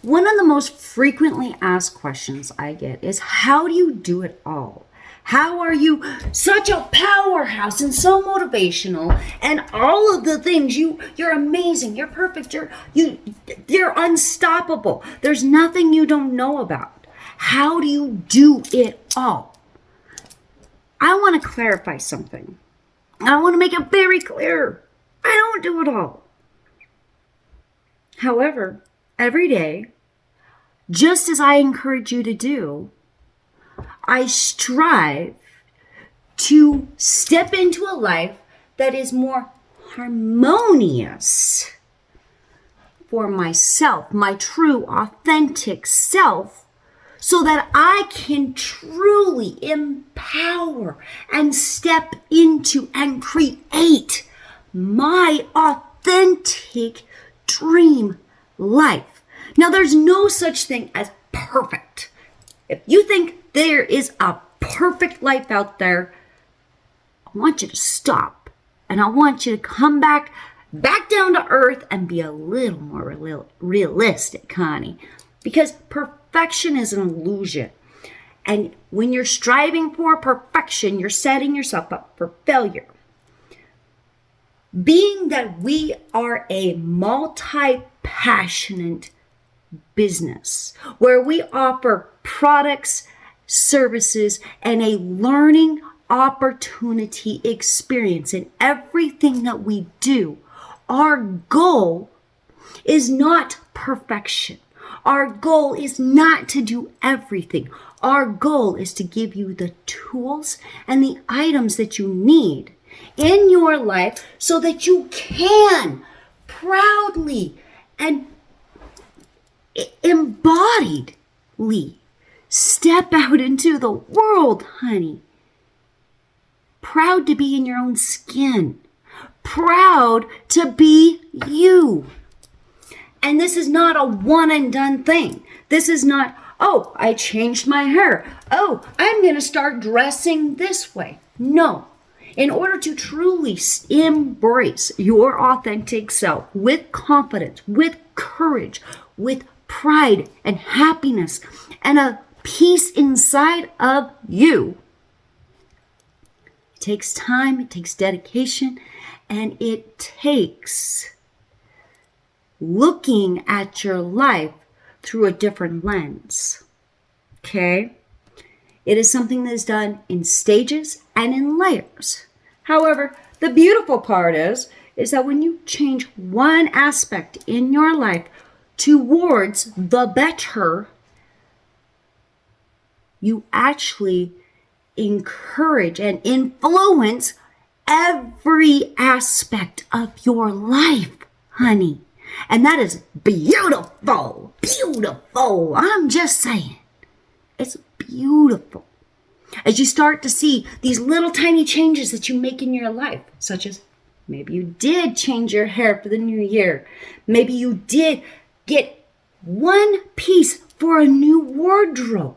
One of the most frequently asked questions I get is, how do you do it all? How are you such a powerhouse and so motivational and all of the things? You're amazing, you're perfect, you're unstoppable. There's nothing you don't know about. How do you do it all? I want to clarify something. I want to make it very clear. I don't do it all. However, every day, just as I encourage you to do, I strive to step into a life that is more harmonious for myself, my true, authentic self, so that I can truly empower and step into and create my authentic dream life. Now, there's no such thing as perfect. If you think there is a perfect life out there, I want you to stop. And I want you to come back down to earth and be a little more realistic, honey. Because perfection is an illusion. And when you're striving for perfection, you're setting yourself up for failure. Being that we are a multi-passionate business where we offer products, services, and a learning opportunity experience in everything that we do, our goal is not perfection. Our goal is not to do everything. Our goal is to give you the tools and the items that you need in your life so that you can proudly and embodiedly step out into the world, honey. Proud to be in your own skin. Proud to be you. And this is not a one and done thing. This is not, oh, I changed my hair. Oh, I'm going to start dressing this way. No. In order to truly embrace your authentic self with confidence, with courage, with pride and happiness, and a peace inside of you, it takes time, it takes dedication, and it takes looking at your life through a different lens. Okay? It is something that is done in stages and in layers. However, the beautiful part is that when you change one aspect in your life towards the better, you actually encourage and influence every aspect of your life, honey. And that is beautiful, beautiful. I'm just saying. It's beautiful. As you start to see these little tiny changes that you make in your life, such as maybe you did change your hair for the new year. Maybe you did get one piece for a new wardrobe.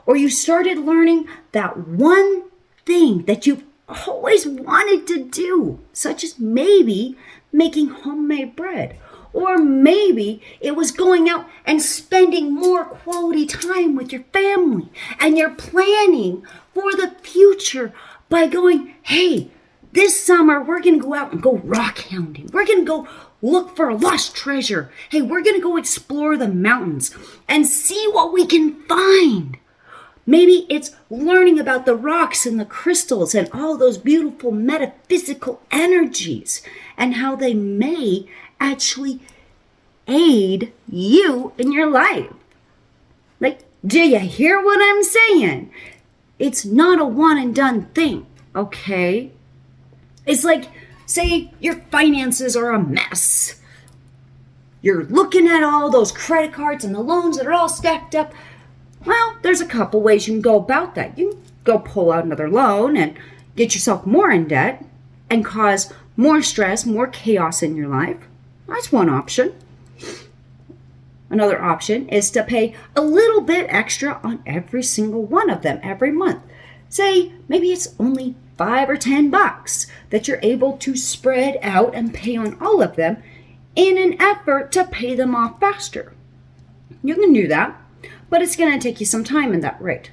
Or you started learning that one thing that you've always wanted to do, such as maybe making homemade bread. Or maybe it was going out and spending more quality time with your family. And you're planning for the future by going, hey, this summer we're going to go out and go rock hounding. We're going to go look for a lost treasure. Hey, we're going to go explore the mountains and see what we can find. Maybe it's learning about the rocks and the crystals and all those beautiful metaphysical energies and how they may actually aid you in your life. Like, do you hear what I'm saying? It's not a one and done thing, okay? It's like, say your finances are a mess. You're looking at all those credit cards and the loans that are all stacked up. Well, there's a couple ways you can go about that. You can go pull out another loan and get yourself more in debt and cause more stress, more chaos in your life. That's one option. Another option is to pay a little bit extra on every single one of them every month. Say, maybe it's only $5 or $10 that you're able to spread out and pay on all of them in an effort to pay them off faster. You can do that, but it's going to take you some time in that rate.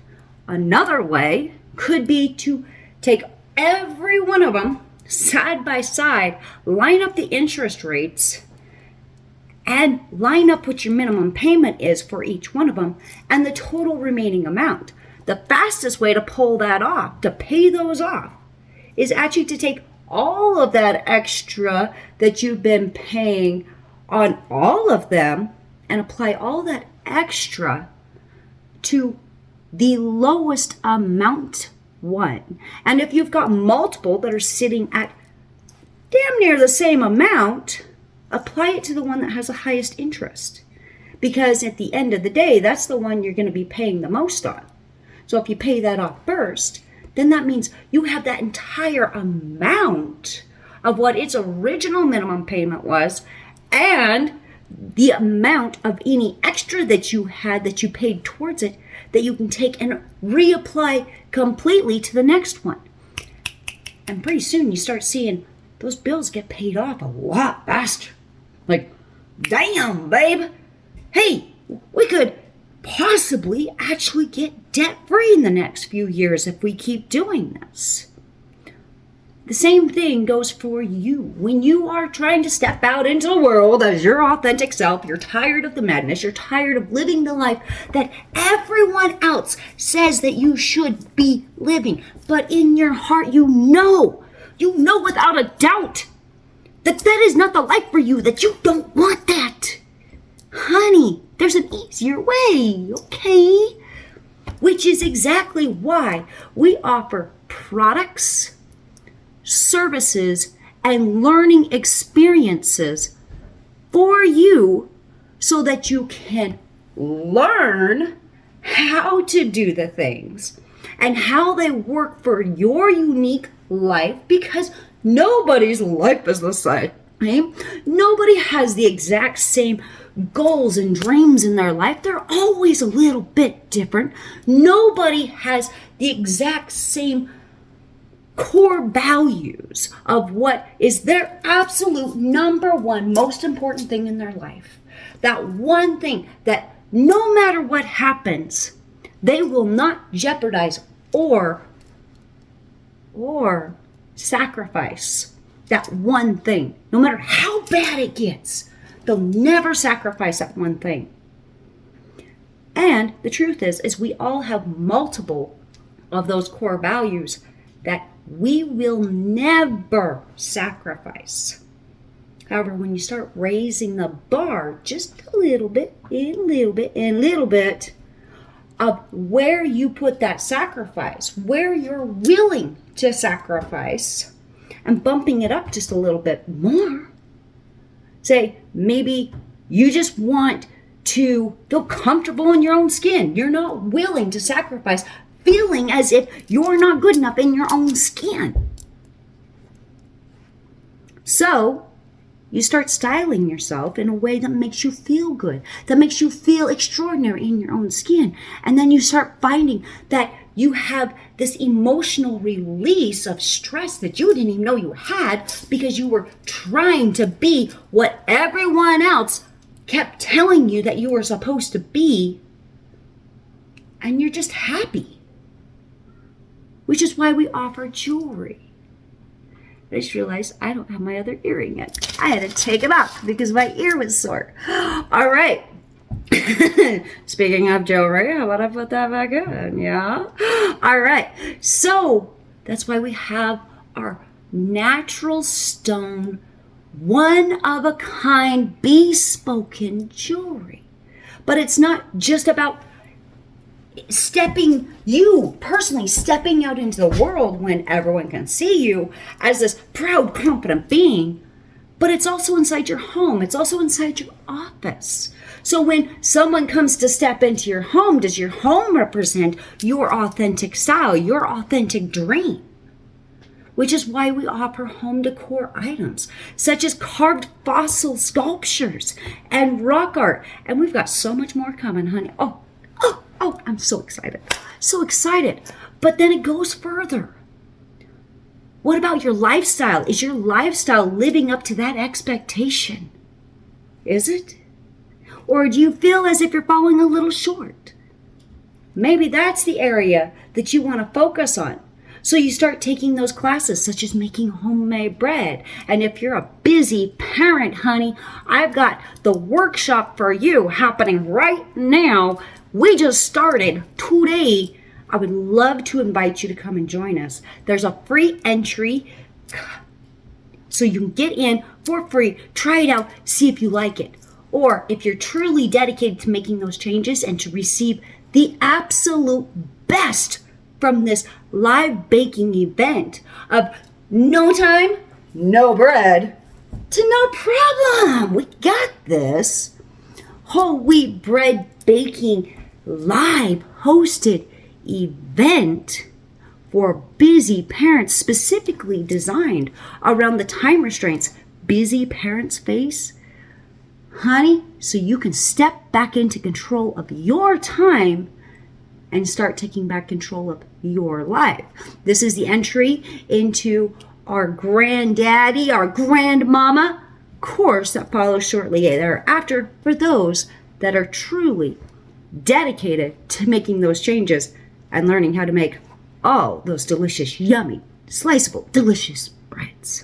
Another way could be to take every one of them side by side, line up the interest rates, and line up what your minimum payment is for each one of them and the total remaining amount. The fastest way to pull that off, to pay those off, is actually to take all of that extra that you've been paying on all of them and apply all that extra to the lowest amount one. And if you've got multiple that are sitting at damn near the same amount, apply it to the one that has the highest interest. Because at the end of the day, that's the one you're going to be paying the most on. So if you pay that off first, then that means you have that entire amount of what its original minimum payment was and the amount of any extra that you had that you paid towards it that you can take and reapply completely to the next one. And pretty soon you start seeing those bills get paid off a lot faster. Like, damn, babe. Hey, we could possibly actually get debt-free in the next few years if we keep doing this. The same thing goes for you. When you are trying to step out into the world as your authentic self, you're tired of the madness, you're tired of living the life that everyone else says that you should be living. But in your heart, you know without a doubt that that is not the life for you, that you don't want that. Honey, there's an easier way, okay? Which is exactly why we offer products, services, and learning experiences for you so that you can learn how to do the things and how they work for your unique life, because nobody's life is the same. Right? Nobody has the exact same goals and dreams in their life. They're always a little bit different. Nobody has the exact same core values of what is their absolute number one most important thing in their life. That one thing that no matter what happens, they will not jeopardize or sacrifice that one thing. No matter how bad it gets, they'll never sacrifice that one thing. And the truth is we all have multiple of those core values that we will never sacrifice. However, when you start raising the bar just a little bit, of where you put that sacrifice, where you're willing to sacrifice, and bumping it up just a little bit more. Say, maybe you just want to feel comfortable in your own skin. You're not willing to sacrifice feeling as if you're not good enough in your own skin. So you start styling yourself in a way that makes you feel good, that makes you feel extraordinary in your own skin. And then you start finding that you have this emotional release of stress that you didn't even know you had because you were trying to be what everyone else kept telling you that you were supposed to be. And you're just happy. Which is why we offer jewelry. I just realized I don't have my other earring yet. I had to take it off because my ear was sore. All right. Speaking of jewelry, how about I put that back in? Yeah. All right. So that's why we have our natural stone, one of a kind, bespoke jewelry. But it's not just about you personally stepping out into the world when everyone can see you as this proud, confident being, but it's also inside your home. It's also inside your office. So when someone comes to step into your home, does your home represent your authentic style, your authentic dream? Which is why we offer home decor items, such as carved fossil sculptures and rock art. And we've got so much more coming, honey. Oh, I'm so excited. So excited. But then it goes further. What about your lifestyle? Is your lifestyle living up to that expectation? Is it? Or do you feel as if you're falling a little short? Maybe that's the area that you want to focus on. So you start taking those classes, such as making homemade bread. And if you're a busy parent, honey, I've got the workshop for you happening right now. We just started today. I would love to invite you to come and join us. There's a free entry, so you can get in for free, try it out, see if you like it. Or if you're truly dedicated to making those changes and to receive the absolute best from this live baking event of no time, no bread, to no problem. We got this. Whole wheat bread baking live hosted event for busy parents, specifically designed around the time restraints busy parents face, honey, so you can step back into control of your time and start taking back control of your life. This is the entry into our granddaddy, our grandmama course that follows shortly thereafter for those that are truly dedicated to making those changes and learning how to make all those delicious, yummy, sliceable, delicious breads.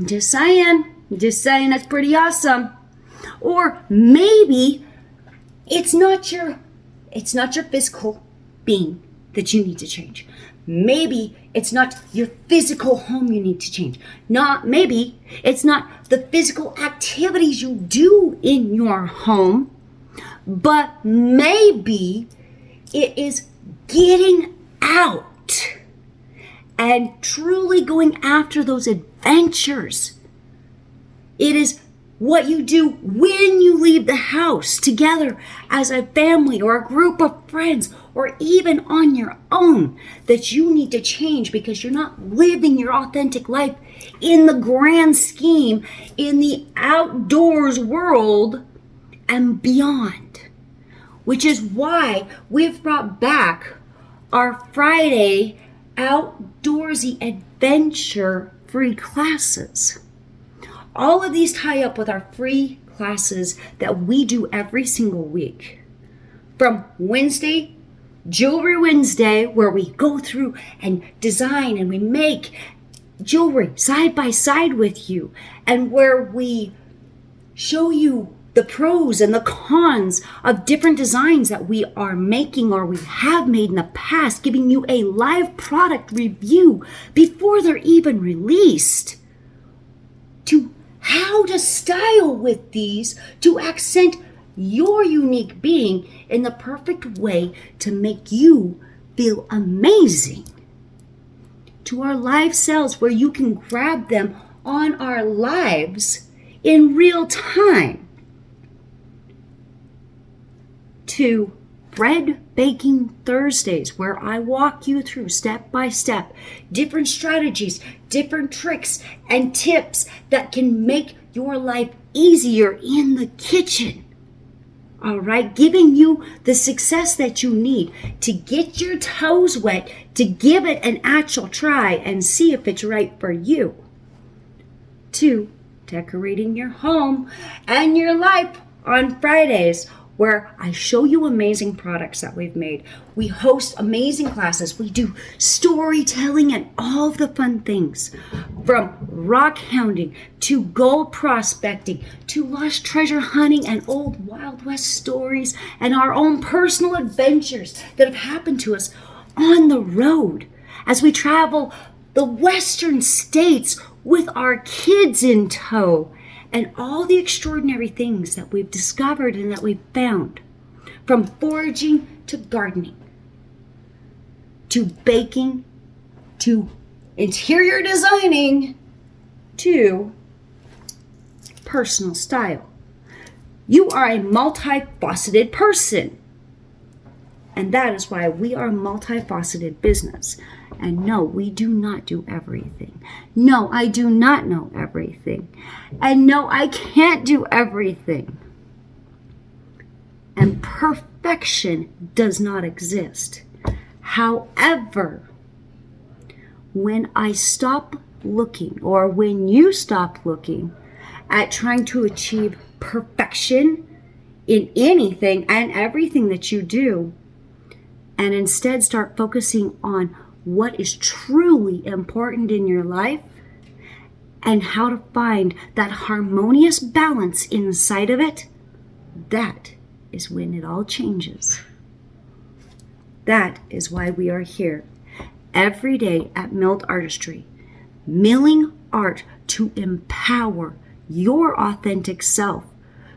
Just saying, that's pretty awesome. Or maybe it's not your physical being that you need to change. Maybe it's not your physical home you need to change. Maybe it's not the physical activities you do in your home, but maybe it is getting out and truly going after those adventures. It is what you do when you leave the house together as a family or a group of friends or even on your own that you need to change, because you're not living your authentic life in the grand scheme, in the outdoors world and beyond. Which is why we've brought back our Friday outdoorsy adventure free classes. All of these tie up with our free classes that we do every single week. From Wednesday, Jewelry Wednesday, where we go through and design and we make jewelry side by side with you, and where we show you the pros and the cons of different designs that we are making or we have made in the past, giving you a live product review before they're even released, to how to style with these to accent your unique being in the perfect way to make you feel amazing. To our live sales, where you can grab them on our lives in real time. To Bread Baking Thursdays, where I walk you through step by step different strategies, different tricks and tips that can make your life easier in the kitchen. All right, giving you the success that you need to get your toes wet, to give it an actual try and see if it's right for you. To decorating your home and your life on Fridays, where I show you amazing products that we've made. We host amazing classes. We do storytelling and all of the fun things. From rock hounding to gold prospecting to lost treasure hunting and old Wild West stories and our own personal adventures that have happened to us on the road as we travel the western states with our kids in tow. And all the extraordinary things that we've discovered and that we've found, from foraging to gardening, to baking, to interior designing, to personal style. You are a multifaceted person. And that is why we are a multifaceted business. And no, we do not do everything. No, I do not know everything. And no, I can't do everything. And perfection does not exist. However, when I stop looking, or when you stop looking at trying to achieve perfection in anything and everything that you do, and instead start focusing on what is truly important in your life and how to find that harmonious balance inside of it, that is when it all changes. That is why we are here every day at Milled Artistry, milling art to empower your authentic self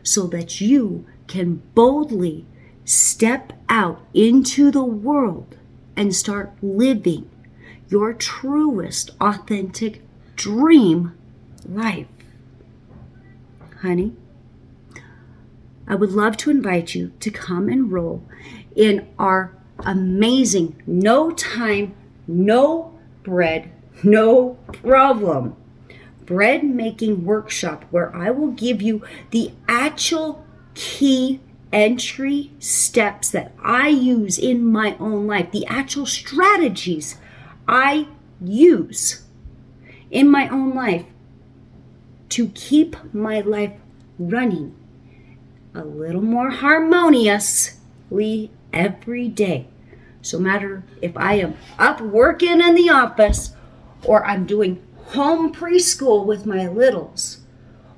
so that you can boldly step out into the world and start living your truest, authentic dream life. Honey, I would love to invite you to come enroll in our amazing no time, no bread, no problem bread making workshop, where I will give you the actual key entry steps that I use in my own life, the actual strategies I use in my own life to keep my life running a little more harmoniously every day. So matter if I am up working in the office, or I'm doing home preschool with my littles,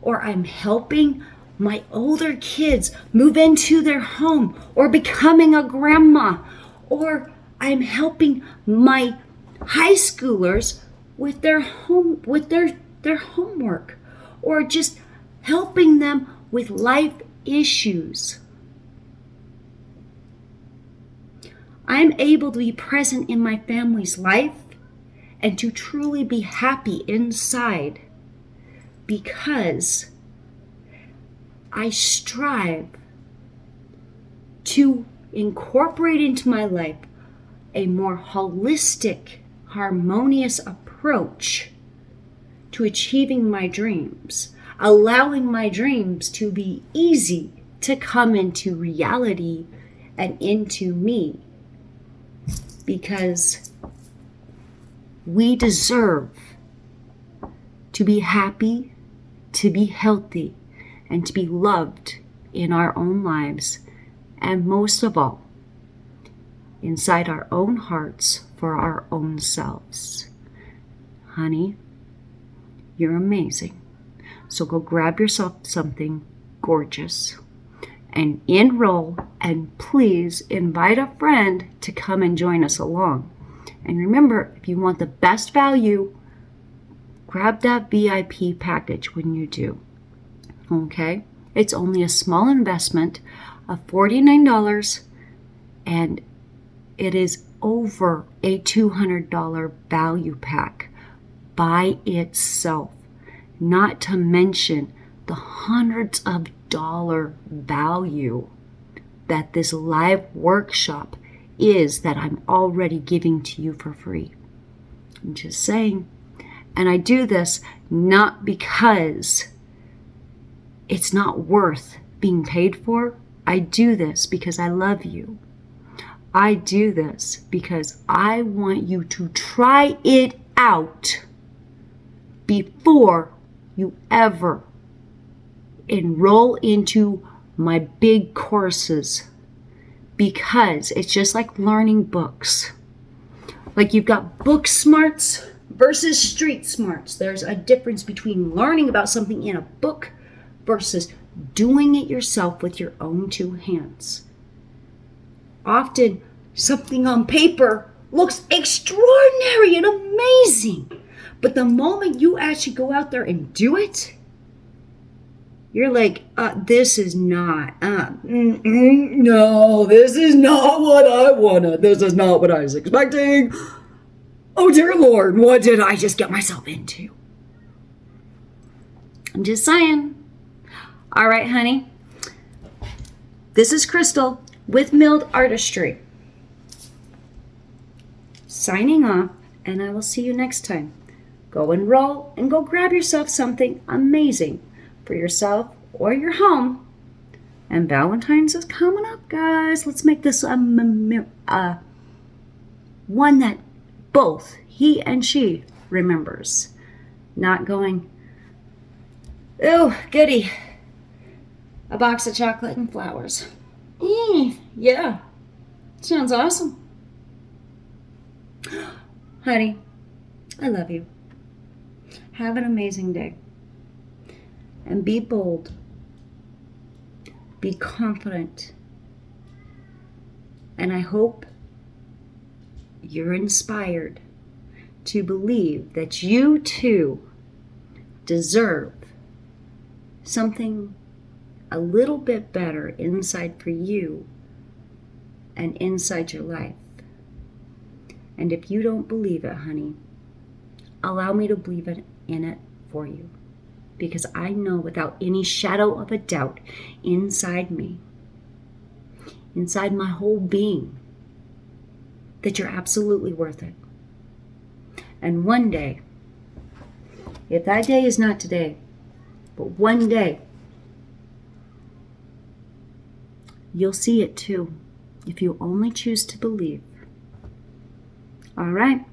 or I'm helping my older kids move into their home, or becoming a grandma, or I'm helping my high schoolers with their homework, or just helping them with life issues. I'm able to be present in my family's life and to truly be happy inside because I strive to incorporate into my life a more holistic, harmonious approach to achieving my dreams, allowing my dreams to be easy to come into reality and into me, because we deserve to be happy, to be healthy, and to be loved in our own lives, and most of all, inside our own hearts for our own selves. Honey, you're amazing. So go grab yourself something gorgeous and enroll, and please invite a friend to come and join us along. And remember, if you want the best value, grab that VIP package when you do. Okay? It's only a small investment of $49, and it is over a $200 value pack by itself, not to mention the hundreds of dollar value that this live workshop is that I'm already giving to you for free. I'm just saying. And I do this not because it's not worth being paid for. I do this because I love you. I do this because I want you to try it out before you ever enroll into my big courses, because it's just like learning books. Like you've got book smarts versus street smarts. There's a difference between learning about something in a book versus doing it yourself with your own two hands. Often something on paper looks extraordinary and amazing, but the moment you actually go out there and do it, you're like, this is not, no, this is not what I wanted. This is not what I was expecting. Oh, dear Lord, what did I just get myself into? I'm just saying. All right, honey. This is Crystal with Milled Artistry, signing off, and I will see you next time. Go enroll and go grab yourself something amazing for yourself or your home. And Valentine's is coming up, guys. Let's make this one that both he and she remembers. Not going, Oh, goody. A box of chocolate and flowers. Yeah. Sounds awesome. Honey, I love you. Have an amazing day. And be bold. Be confident. And I hope you're inspired to believe that you too deserve something a little bit better inside for you and inside your life. And if you don't believe it, honey, allow me to believe in it for you. Because I know without any shadow of a doubt inside me, inside my whole being, that you're absolutely worth it. And one day, if that day is not today, but one day, you'll see it too, if you only choose to believe. All right.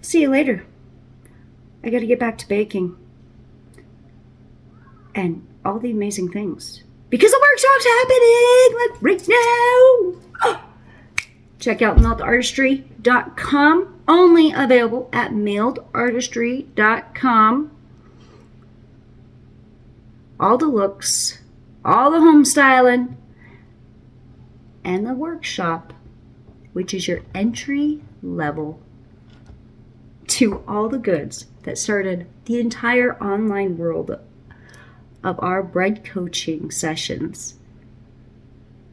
See you later. I got to get back to baking and all the amazing things because the workshop's happening like right now. Check out mailedartistry.com. Only available at mailedartistry.com. All the looks, all the home styling, and the workshop, which is your entry level to all the goods that started the entire online world of our bread coaching sessions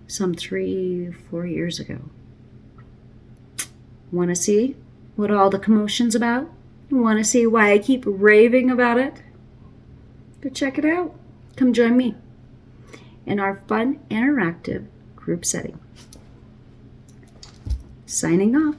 some 3-4 years ago. Want to see what all the commotion's about? Want to see why I keep raving about it? Go check it out. Come join me in our fun, interactive group setting. Signing off.